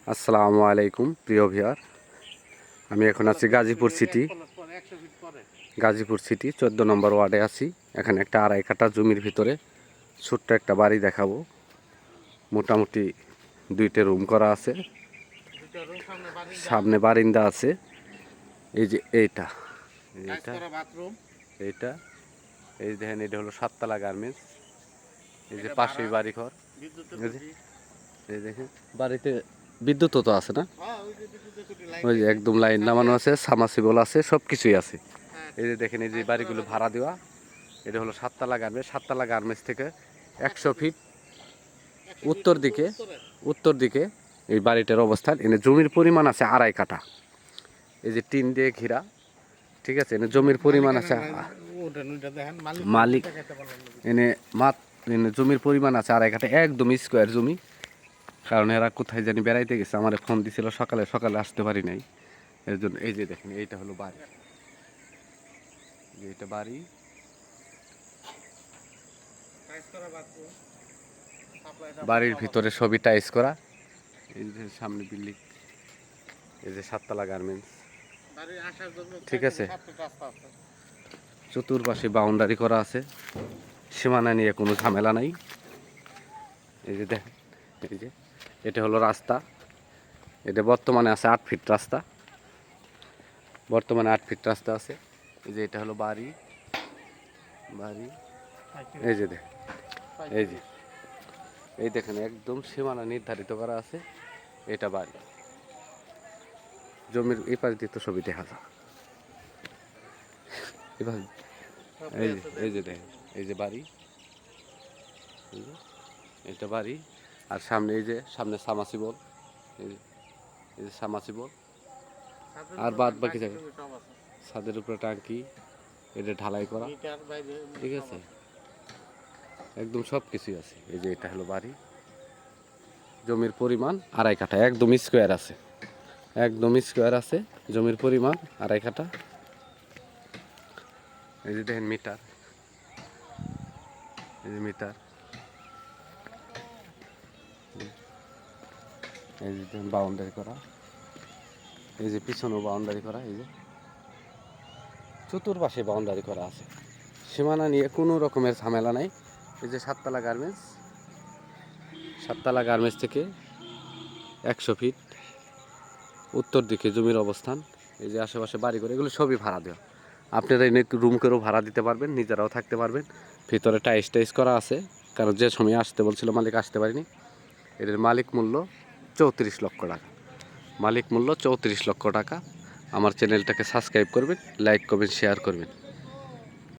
আসসালামু আলাইকুম প্রিয় ভিউয়ার, আমি এখন আছি গাজীপুর সিটি 14 নম্বর ওয়ার্ডে আছি। এখানে একটা আড়াই কাঠা জমির ভিতরে ছোট্ট একটা বাড়ি দেখাবো। মোটামুটি 2টা রুম করা আছে, সামনে বারিন্দা আছে। এই যে এইটা এইটা এই দেখেন, এটা হলো 7তলা গার্মেন্টস। এই যে পাশেই বাড়িঘর, এই দেখেন বাড়িতে বিদ্যুৎও তো আছে না, ওই যে একদম লাইন নামানো আছে, সামাসিবল আছে, সব কিছুই আছে। এই যে দেখেন, এই যে বাড়িগুলো ভাড়া দেওয়া। এটা হলো 7তলা গার্মেন্টস। 7তলা গার্মেন্টস থেকে 100 ফিট উত্তর দিকে এই বাড়িটার অবস্থান। এনে জমির পরিমাণ আছে আড়াই কাঠা। এই যে টিন দিয়ে ঘেরা, ঠিক আছে। এনে জমির পরিমাণ আছে মালিক এনে জমির পরিমাণ আছে আড়াই কাঠা, একদম স্কোয়ার জমি। কারণ এরা কোথায় জানি বেড়াইতে গেছে, আমার ফোন দিছিল সকালে আসতে পারি নাই, এর জন্য। এই যে দেখেন, এইটা হলো বাড়ি, এইটা বাড়ি। বাড়ির ভিতরে সবই টাইস করা। এই যে সামনে বিল্ডিং, এই যে 7তলা গার্মেন্টস, ঠিক আছে। চতুর্পাশে বাউন্ডারি করা আছে, সীমানা নিয়ে কোনো ঝামেলা নাই। এই যে দেখেন, এই যে এটা হলো রাস্তা। এটা বর্তমানে আছে 8 ফিট রাস্তা, বর্তমানে 8 ফিট রাস্তা আছে। এই যে এটা হলো বাড়ি। এই যে দেখেন, এই দেখেন একদম সীমানা নির্ধারিত করা আছে। এটা বাড়ি, জমির এই পাশ দিয়ে তো ছবি দেখা যায়। এই যে দেখেন, এই যে বাড়ি, এটা বাড়ি। আর সামনে এই যে সামনে সামাসিবল, এই যে সামাসিবল। আর বাদ বাকি জায়গায় ছাদের উপরে টাঙ্কি, এটা ঢালাই করা, ঠিক আছে। একদম সব কিছুই আছে। এই যে এটা হলো বাড়ি। জমির পরিমাণ আড়াই কাঠা, একদম স্কোয়ার আছে, একদম স্কোয়ার আছে। জমির পরিমাণ আড়াই কাঠা। এই যে দেখেন মিটার, এই যে মিটার, এই যে দেখেন বাউন্ডারি করা, এই যে পিছনেও বাউন্ডারি করা, এই যে চতুর্পাশে বাউন্ডারি করা আছে। সীমানা নিয়ে কোনো রকমের ঝামেলা নাই। এই যে 7তলা গার্মেন্টস, 7তলা গার্মেন্টস থেকে 100 ফিট উত্তর দিকে জমির অবস্থান। এই যে আশেপাশে বাড়ি করে, এগুলো সবই ভাড়া দেওয়া। আপনারা এনে রুম করেও ভাড়া দিতে পারবেন, নিজেরাও থাকতে পারবেন। ভিতরে টাইস করা আছে, কারণ যে সময় আসতে বলছিল মালিক আসতে পারিনি। এটার মালিক মূল্য 34 লক্ষ টাকা, মালিক মূল্য 34 লক্ষ টাকা। আমার চ্যানেলটাকে সাবস্ক্রাইব করবেন, লাইক করবেন, শেয়ার করবেন।